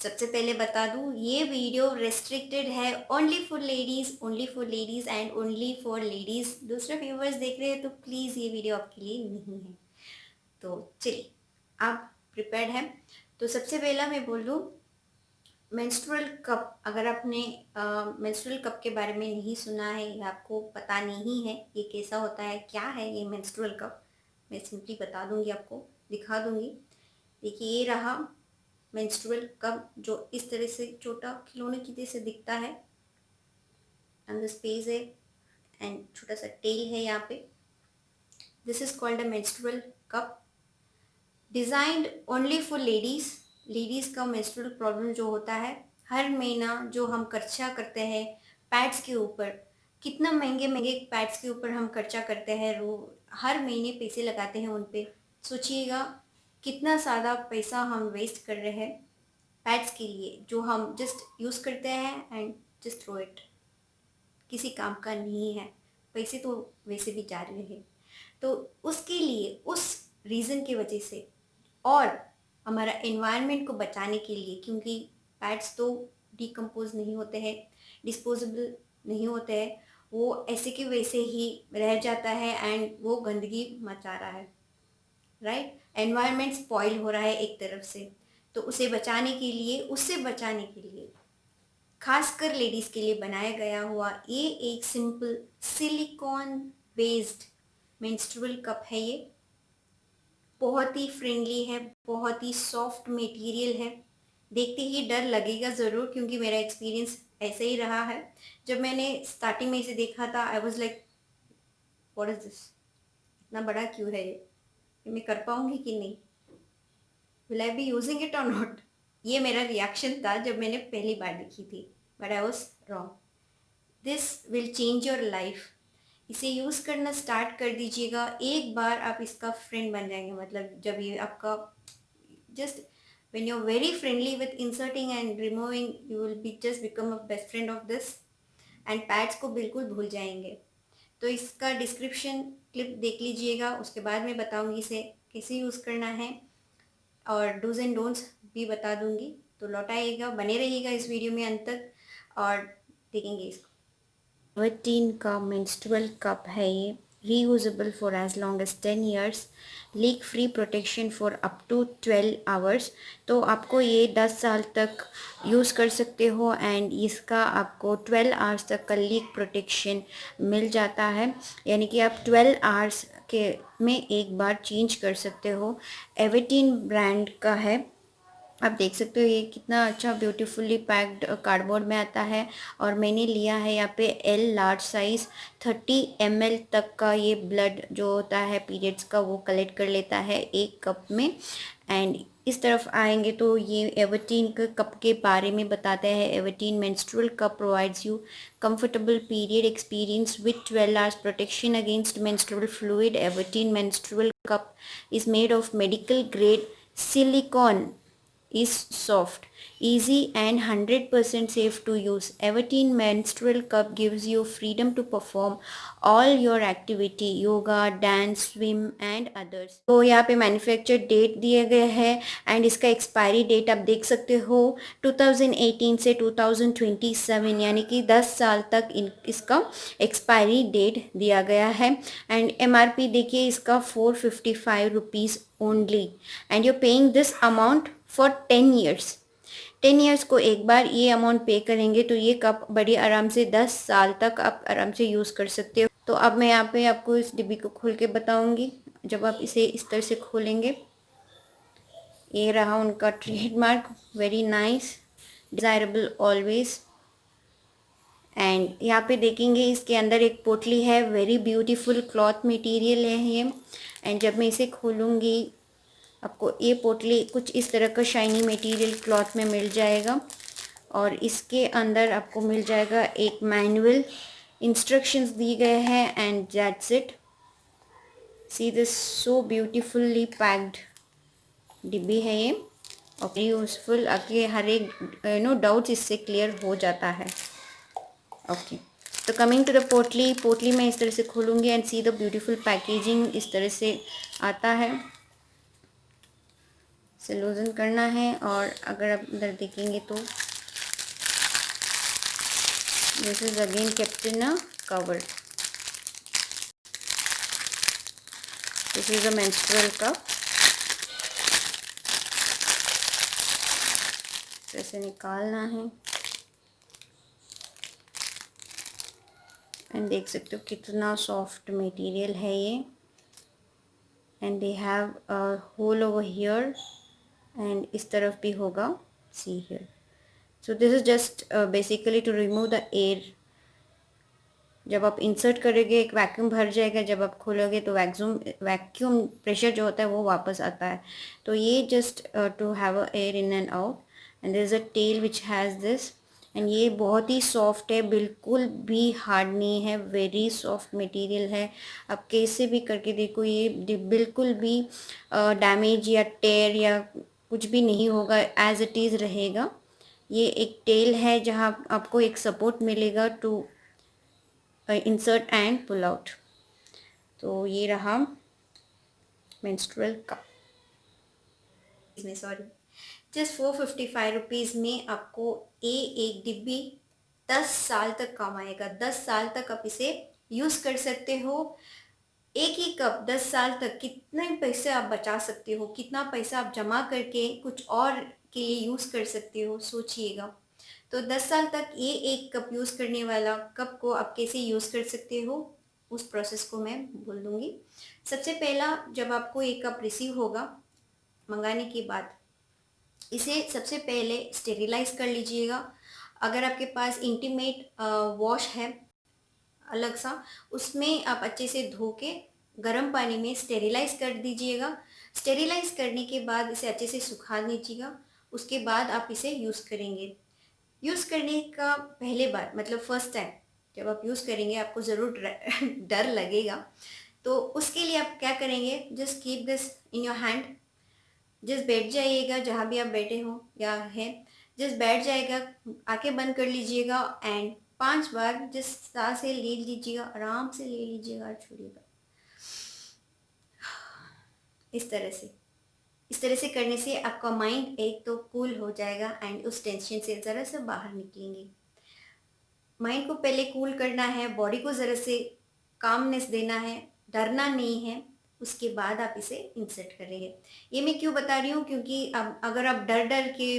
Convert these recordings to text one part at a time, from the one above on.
सबसे पहले बता दूं, ये वीडियो रेस्ट्रिक्टेड है, only for ladies and only for ladies. दूसरे व्यूवर्स देख रहे हैं तो प्लीज़ ये वीडियो आपके लिए नहीं है। तो चलिए, आप प्रिपेयर्ड हैं? तो सबसे पहला मैं बोल दूँ, मेंस्ट्रुअल कप, अगर आपने मेंस्ट्रुअल कप के बारे में नहीं सुना है या आपको पता नहीं है ये कैसा होता है, क्या है ये मेंस्ट्रुअल कप, मैं सिंपली बता दूंगी, आपको दिखा दूंगी। देखिए, ये रहा मेंस्ट्रुअल कप, जो इस तरह से छोटा खिलौने की जैसे दिखता है। अंदर स्पेस है एंड छोटा सा टेल है यहाँ पे। This is called a menstrual cup, designed only for ladies. Ladies का मेंस्ट्रुअल प्रॉब्लम जो होता है, हर महीना जो हम खर्चा करते हैं पैड्स के ऊपर, कितना महंगे महंगे पैड्स के ऊपर हम खर्चा करते हैं, हर महीने पैसे लगाते हैं उन पे। सोचिएगा कितना ज़्यादा पैसा हम वेस्ट कर रहे हैं पैड्स के लिए, जो हम जस्ट यूज़ करते हैं एंड जस्ट थ्रो इट, किसी काम का नहीं है। पैसे तो वैसे भी जा रहे हैं। तो उसके लिए, उस रीज़न की वजह से, और हमारा एनवायरनमेंट को बचाने के लिए, क्योंकि पैड्स तो डिकम्पोज नहीं होते हैं, डिस्पोजेबल नहीं होते हैं, वो ऐसे के वैसे ही रह जाता है एंड वो गंदगी मचा रहा है, राइट। एनवायरनमेंट स्पॉइल हो रहा है एक तरफ से। तो उसे बचाने के लिए, उससे बचाने के लिए खासकर लेडीज़ के लिए बनाया गया हुआ ये एक simple silicon based menstrual cup है। ये बहुत ही फ्रेंडली है, बहुत ही सॉफ्ट मटेरियल है। देखते ही डर लगेगा ज़रूर, क्योंकि मेरा एक्सपीरियंस ऐसे ही रहा है। जब मैंने स्टार्टिंग में इसे देखा था, I was like, what is this, इतना बड़ा क्यों है ये मैं कर पाऊंगी कि नहीं, will I be using it और नॉट। ये मेरा रिएक्शन था जब मैंने पहली बार देखी थी, but I was wrong. This will change your life. इसे यूज़ करना स्टार्ट कर दीजिएगा, एक बार आप इसका फ्रेंड बन जाएंगे। मतलब जब ये आपका just when you're very friendly with inserting and removing, you will be just become a best friend of this and pads को बिल्कुल भूल जाएंगे। तो इसका डिस्क्रिप्शन क्लिप देख लीजिएगा, उसके बाद मैं बताऊंगी इसे कैसे यूज़ करना है और डूज एंड डोंट्स भी बता दूंगी। तो लौटाइएगा, बने रहिएगा इस वीडियो में अंत तक और देखेंगे इसको। एवर्टीन का मेंस्ट्रुअल कप है ये, reusable for as long as 10 years, leak free protection for up to 12 hours। तो आपको ये 10 साल तक यूज़ कर सकते हो एंड इसका आपको 12 hours तक का लीक प्रोटेक्शन मिल जाता है, यानी कि आप 12 hours के में एक बार चेंज कर सकते हो। एवर्टीन ब्रांड का है, आप देख सकते हो ये कितना अच्छा ब्यूटीफुली पैक्ड कार्डबोर्ड में आता है। और मैंने लिया है यहाँ पे एल लार्ज साइज़, 30 ml तक का ये ब्लड जो होता है पीरियड्स का वो कलेक्ट कर लेता है एक कप में। एंड इस तरफ आएंगे तो ये एवर्टीन के कप के बारे में बताते हैं। Everteen menstrual cup provides you comfortable period experience with 12 hours protection against menstrual fluid. Everteen menstrual cup is made of medical grade silicone, is soft, easy and 100% safe to use. Everteen menstrual cup gives you freedom to perform all your activity, yoga, dance, swim and others. तो यहाँ पे manufacture date दिए गए हैं and इसका expiry date आप देख सकते हो 2018 से 2027, यानी कि 10 साल तक इसका एक्सपायरी डेट दिया गया है। एंड MRP देखिए इसका 455 rupees only and you paying this amount for 10 years। 10 years को एक बार ये अमाउंट पे करेंगे तो ये कप बड़ी आराम से 10 साल तक आप आराम से यूज़ कर सकते हो। तो अब मैं यहाँ पे आपको इस डिब्बी को खोल के बताऊंगी। जब आप इसे इस तरह से खोलेंगे, ये रहा उनका trademark, very nice, desirable always. And यहाँ पे देखेंगे इसके अंदर एक पोटली है, वेरी ब्यूटीफुल क्लॉथ मटेरियल है ये। एंड जब मैं इसे खोलूँगी आपको ये पोटली कुछ इस तरह का शाइनी मटेरियल क्लॉथ में मिल जाएगा और इसके अंदर आपको मिल जाएगा एक मैनुअल, इंस्ट्रक्शंस दिए गए हैं and that's it. See this, so beautifully packed डिब्बी है ये और यूज़फुल, आगे हर एक डाउट्स इससे क्लियर हो जाता है। ओके, तो कमिंग टू द पोटली मैं इस तरह से खोलूँगी and see the beautiful packaging, इस तरह से आता है। इसे लूजन करना है। और अगर आप इधर देखेंगे तो this is again kept in a cover. This is a menstrual cup. ऐसे निकालना है एंड देख सकते हो कितना सॉफ्ट मटेरियल है ये। And they have a hole over here and इस तरफ भी होगा, see here. So this is just basically to remove the air. जब आप इंसर्ट करोगे एक वैक्यूम भर जाएगा, जब आप खोलोगे तो वैक्यूम प्रेशर जो होता है वो वापस आता है। तो ये just to have a air in and out. And there is a tail which has this. And ये बहुत ही सॉफ्ट है, बिल्कुल भी हार्ड नहीं है, वेरी सॉफ्ट मटेरियल है। आप कैसे भी करके देखो, ये बिल्कुल भी डैमेज या टेयर या कुछ भी नहीं होगा, एज इट इज़ रहेगा। ये एक टेल है जहाँ आपको एक सपोर्ट मिलेगा to insert and pull out. तो ये रहा मेंस्ट्रुअल कप। इसमें सॉरी जस्ट 455 रुपीज़ में आपको एक डिब्बी 10 साल तक काम आएगा। 10 साल तक आप इसे यूज़ कर सकते हो। एक ही कप 10 साल तक कितने पैसे आप बचा सकते हो, कितना पैसा आप जमा करके कुछ और के लिए यूज़ कर सकते हो, सोचिएगा। तो 10 साल तक ये एक कप यूज़ करने वाला कप को आप कैसे यूज़ कर सकते हो, उस प्रोसेस को मैं बोल दूँगी। सबसे पहला, जब आपको एक कप रिसीव होगा मंगाने के बाद, इसे सबसे पहले स्टेरिलाइज कर लीजिएगा। अगर आपके पास इंटीमेट वॉश है अलग सा, उसमें आप अच्छे से धो के गर्म पानी में स्टेरिलाइज कर दीजिएगा। स्टेरिलाइज करने के बाद इसे अच्छे से सुखा लीजिएगा। उसके बाद आप इसे यूज़ करेंगे। यूज़ करने का पहले बार मतलब फर्स्ट टाइम जब आप यूज़ करेंगे आपको ज़रूर डर लगेगा। तो उसके लिए आप क्या करेंगे, just keep this in your hand. Just बैठ जाइएगा जहाँ भी आप बैठे हो या है, जस्ट बैठ जाएगा, आंखें बंद कर लीजिएगा एंड 5 बार जस्ट सांसें ले लीजिएगा, आराम से ले लीजिएगा और छोड़िएगा। इस तरह से करने से आपका माइंड एक तो कूल हो जाएगा एंड उस टेंशन से ज़रा सा बाहर निकलेंगे। माइंड को पहले कूल करना है, बॉडी को ज़रा से कामनेस देना है, डरना नहीं है, उसके बाद आप इसे इंसर्ट करेंगे। ये मैं क्यों बता रही हूँ, क्योंकि अब अगर आप डर डर के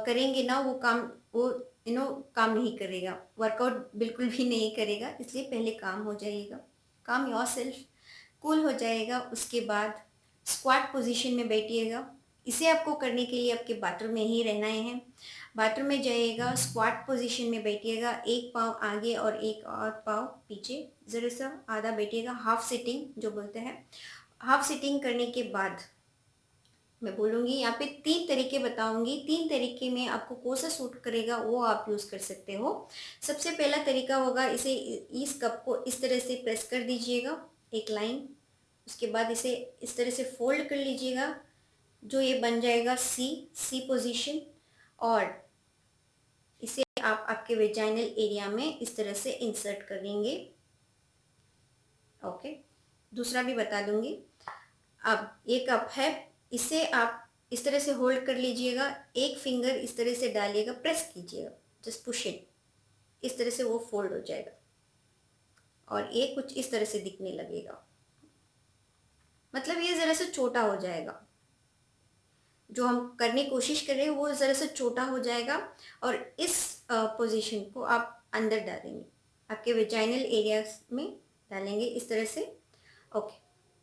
करेंगे ना वो काम नहीं करेगा, वर्कआउट बिल्कुल भी नहीं करेगा। इसलिए पहले काम हो जाइएगा, काम योरसेल्फ, कूल हो जाएगा। उसके बाद स्क्वाट पोजीशन में बैठिएगा। इसे आपको करने के लिए आपके बाथरूम में ही रहना है। बाथरूम में जाइएगा, स्क्वाट पोजीशन में बैठिएगा, एक पाँव आगे और एक और पाँव पीछे, ज़रा सा आधा बैठिएगा, हाफ सिटिंग जो बोलते हैं। हाफ सिटिंग करने के बाद मैं बोलूँगी, यहाँ पे 3 तरीके बताऊँगी, 3 तरीके में आपको कौन सा सूट करेगा वो आप यूज़ कर सकते हो। सबसे पहला तरीका होगा, इस कप को इस तरह से प्रेस कर दीजिएगा एक लाइन। उसके बाद इसे इस तरह से फोल्ड कर लीजिएगा, जो ये बन जाएगा सी पोजीशन। और इसे आप आपके वेजाइनल एरिया में इस तरह से इंसर्ट करेंगे। ओके, दूसरा भी बता दूंगी। अब ये कप है, इसे आप इस तरह से होल्ड कर लीजिएगा, एक फिंगर इस तरह से डालिएगा, प्रेस कीजिएगा, जस्ट पुश इट, इस तरह से वो फोल्ड हो जाएगा और ये कुछ इस तरह से दिखने लगेगा। मतलब ये ज़रा सा छोटा हो जाएगा, जो हम करने की कोशिश कर रहे हैं वो ज़रा सा छोटा हो जाएगा। और इस पोजीशन को आप अंदर डालेंगे, आपके वेजाइनल एरियाज में डालेंगे इस तरह से। ओके,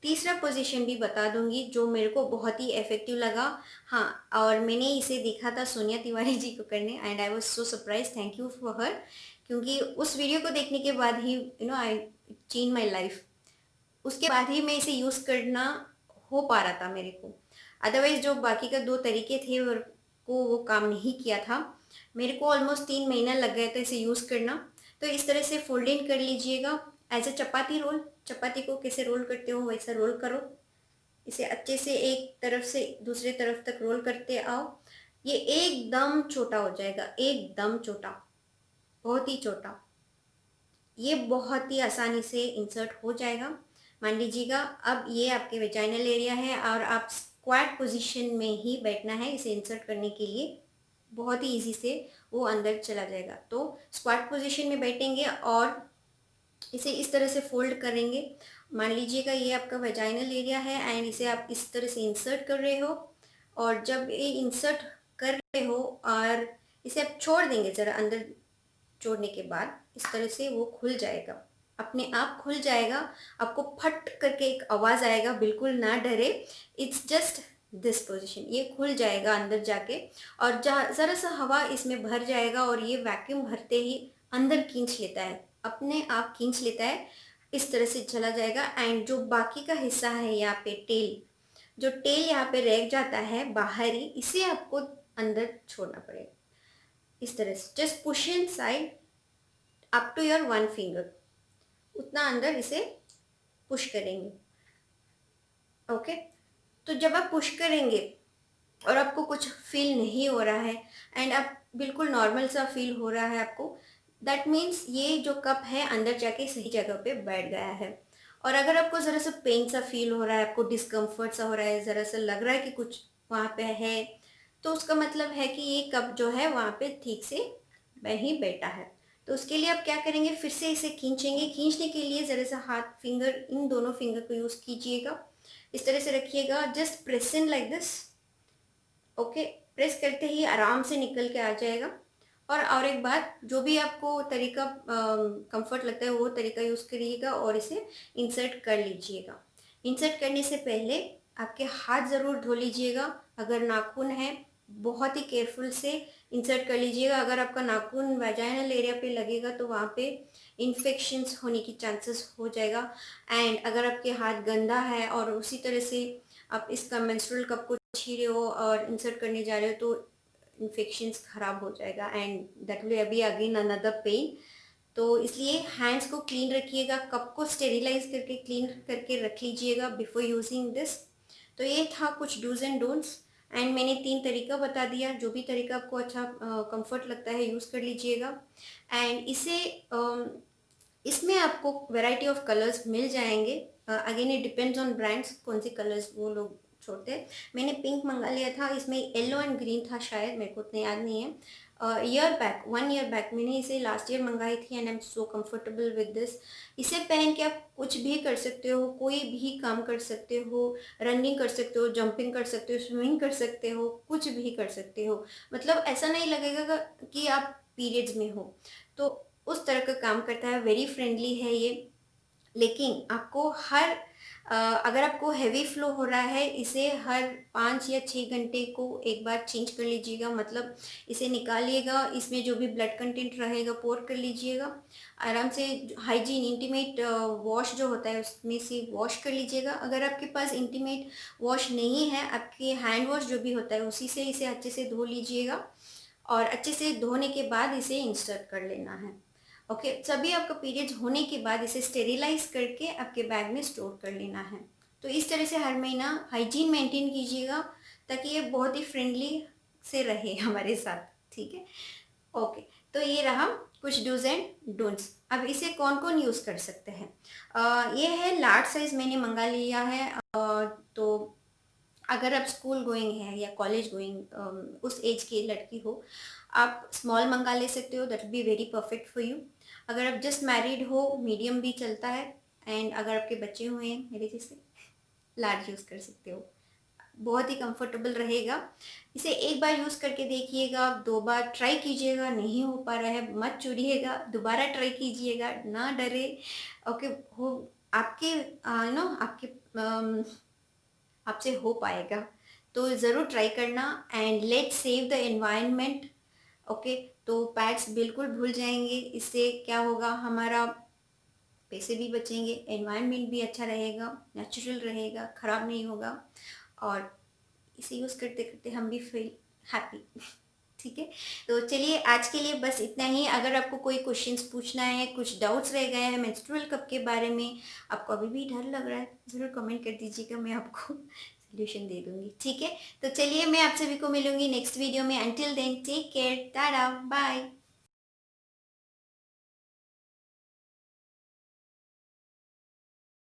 तीसरा पोजीशन भी बता दूंगी जो मेरे को बहुत ही इफेक्टिव लगा। हाँ, और मैंने इसे देखा था सोनिया तिवारी जी को करने and I was so surprise, thank you for her. क्योंकि उस वीडियो को देखने के बाद ही आई चेंज माई लाइफ। उसके बाद ही मैं इसे यूज़ करना हो पा रहा था मेरे को। अदरवाइज जो बाकी का 2 तरीके थे वो काम नहीं किया था। मेरे को ऑलमोस्ट 3 महीना लग गया था इसे यूज़ करना। तो इस तरह से फोल्ड इन कर लीजिएगा एज ए चपाती रोल। चपाती को कैसे रोल करते हो वैसा रोल करो। इसे अच्छे से एक तरफ से दूसरे तरफ तक रोल करते आओ। ये एकदम छोटा हो जाएगा, एकदम छोटा, बहुत ही छोटा। ये बहुत ही आसानी से इंसर्ट हो जाएगा। मान लीजिएगा अब ये आपके वेजाइनल एरिया है और आप स्क्वाट पोजीशन में ही बैठना है इसे इंसर्ट करने के लिए, बहुत ही इजी से वो अंदर चला जाएगा। तो स्क्वाट पोजीशन में बैठेंगे और इसे इस तरह से फोल्ड करेंगे। मान लीजिएगा ये आपका वेजाइनल एरिया है एंड इसे आप इस तरह से इंसर्ट कर रहे हो, और जब ये इंसर्ट कर रहे हो और इसे आप छोड़ देंगे ज़रा अंदर, छोड़ने के बाद इस तरह से वो खुल जाएगा, अपने आप खुल जाएगा। आपको फट करके एक आवाज़ आएगा, बिल्कुल ना डरे, इट्स जस्ट दिस पोजीशन, ये खुल जाएगा अंदर जाके, और जहाँ ज़रा सा हवा इसमें भर जाएगा और ये वैक्यूम भरते ही अंदर खींच लेता है, अपने आप खींच लेता है, इस तरह से चला जाएगा। एंड जो बाकी का हिस्सा है यहाँ पे टेल, जो टेल यहाँ पे रह जाता है बाहरी, इसे आपको अंदर छोड़ना पड़ेगा इस तरह से। Just push inside up to your 1 finger, उतना अंदर इसे पुश करेंगे। ओके, तो जब आप पुश करेंगे और आपको कुछ फील नहीं हो रहा है एंड आप बिल्कुल नॉर्मल सा फील हो रहा है आपको, दैट मीन्स ये जो कप है अंदर जाके सही जगह पे बैठ गया है। और अगर आपको ज़रा सा पेन सा फील हो रहा है, आपको डिस्कम्फर्ट सा हो रहा है, ज़रा सा लग रहा है कि कुछ वहाँ पे है, तो उसका मतलब है कि ये कप जो है वहाँ पे ठीक से वहीं बैठा है। तो उसके लिए आप क्या करेंगे, फिर से इसे खींचेंगे। खींचने के लिए ज़रा सा हाथ फिंगर, इन दोनों फिंगर को यूज़ कीजिएगा, इस तरह से रखिएगा, just press in like this. Okay, press करते ही आराम से निकल के आ जाएगा। और एक बात, जो भी आपको तरीका कंफर्ट लगता है वो तरीका यूज़ करिएगा और इसे इंसर्ट कर लीजिएगा। इंसर्ट करने से पहले आपके हाथ ज़रूर धो लीजिएगा, अगर नाखून है बहुत ही केयरफुल से इंसर्ट कर लीजिएगा। अगर आपका नाखून वेजाइनल एरिया पे लगेगा तो वहाँ पे इन्फेक्शंस होने की चांसेस हो जाएगा। एंड अगर आपके हाथ गंदा है और उसी तरह से आप इसका मेंस्ट्रुअल कप को छी रहे हो और इंसर्ट करने जा रहे हो तो इन्फेक्शंस ख़राब हो जाएगा and that will be again another pain. तो इसलिए हैंड्स को क्लीन रखिएगा, कप को स्टेरिलाइज करके क्लीन करके रख लीजिएगा बिफोर यूजिंग दिस। तो ये था कुछ डूज एंड डोंट्स एंड मैंने 3 तरीका बता दिया, जो भी तरीका आपको अच्छा कंफर्ट लगता है यूज़ कर लीजिएगा। एंड इसे इसमें आपको वैरायटी ऑफ कलर्स मिल जाएंगे। Again it depends on brands, कौन से कलर्स वो लोग छोड़ते हैं। मैंने पिंक मंगा लिया था, इसमें येलो एंड ग्रीन था शायद, मेरे को उतना याद नहीं है। ईयर बैक, 1 ईयर बैक मैंने इसे लास्ट ईयर मंगाई थी and I am so comfortable with this. इसे पहन के आप कुछ भी कर सकते हो, कोई भी काम कर सकते हो, रनिंग कर सकते हो, जंपिंग कर सकते हो, स्विमिंग कर सकते हो, कुछ भी कर सकते हो। मतलब ऐसा नहीं लगेगा कि आप पीरियड्स में हो, तो उस तरह का काम करता है। वेरी फ्रेंडली है ये। लेकिन आपको अगर आपको हैवी फ्लो हो रहा है, इसे हर 5 या 6 घंटे को एक बार चेंज कर लीजिएगा। मतलब इसे निकालिएगा, इसमें जो भी ब्लड कंटेंट रहेगा पोर कर लीजिएगा आराम से। हाइजीन इंटीमेट वॉश जो होता है उसमें से वॉश कर लीजिएगा। अगर आपके पास इंटीमेट वॉश नहीं है, आपके हैंड वॉश जो भी होता है उसी से इसे अच्छे से धो लीजिएगा और अच्छे से धोने के बाद इसे इंसर्ट कर लेना है। ओके, सभी आपका पीरियड्स होने के बाद इसे स्टेरिलाइज करके आपके बैग में स्टोर कर लेना है। तो इस तरह से हर महीना हाइजीन मेंटेन कीजिएगा ताकि ये बहुत ही फ्रेंडली से रहे हमारे साथ, ठीक है। ओके, तो ये रहा कुछ डूज एंड डोंट्स। अब इसे कौन कौन यूज़ कर सकते हैं। ये है लार्ज साइज़ मैंने मंगा लिया है। तो अगर आप स्कूल गोइंग है या कॉलेज गोइंग उस एज की लड़की हो, आप स्मॉल मंगा ले सकते हो, that will be very perfect for you. अगर आप जस्ट मैरिड हो, मीडियम भी चलता है। एंड अगर आपके बच्चे हुए हैं मेरे जैसे, लार्ज यूज़ कर सकते हो, बहुत ही कंफर्टेबल रहेगा। इसे एक बार यूज़ करके देखिएगा, 2 बार ट्राई कीजिएगा, नहीं हो पा रहा है मत चुरिएगा, दोबारा ट्राई कीजिएगा, ना डरे। ओके, हो आपके आपके आपसे हो पाएगा, तो ज़रूर ट्राई करना। And let's save the environment. Okay, तो पैड्स बिल्कुल भूल जाएंगे, इससे क्या होगा, हमारा पैसे भी बचेंगे, एनवायरनमेंट भी अच्छा रहेगा, नेचुरल रहेगा, ख़राब नहीं होगा और इसे यूज़ करते करते हम भी फील हैप्पी ठीक है। तो चलिए आज के लिए बस इतना ही। अगर आपको कोई क्वेश्चंस पूछना है, कुछ डाउट्स रह गए हैं मेंस्ट्रुअल कप के बारे में, आपको अभी भी डर लग रहा है, ज़रूर कमेंट कर दीजिएगा, मैं आपको सोल्यूशन दे दूंगी, ठीक है। तो चलिए मैं आप सभी को मिलूंगी नेक्स्ट वीडियो में। Until then take care, tata, bye.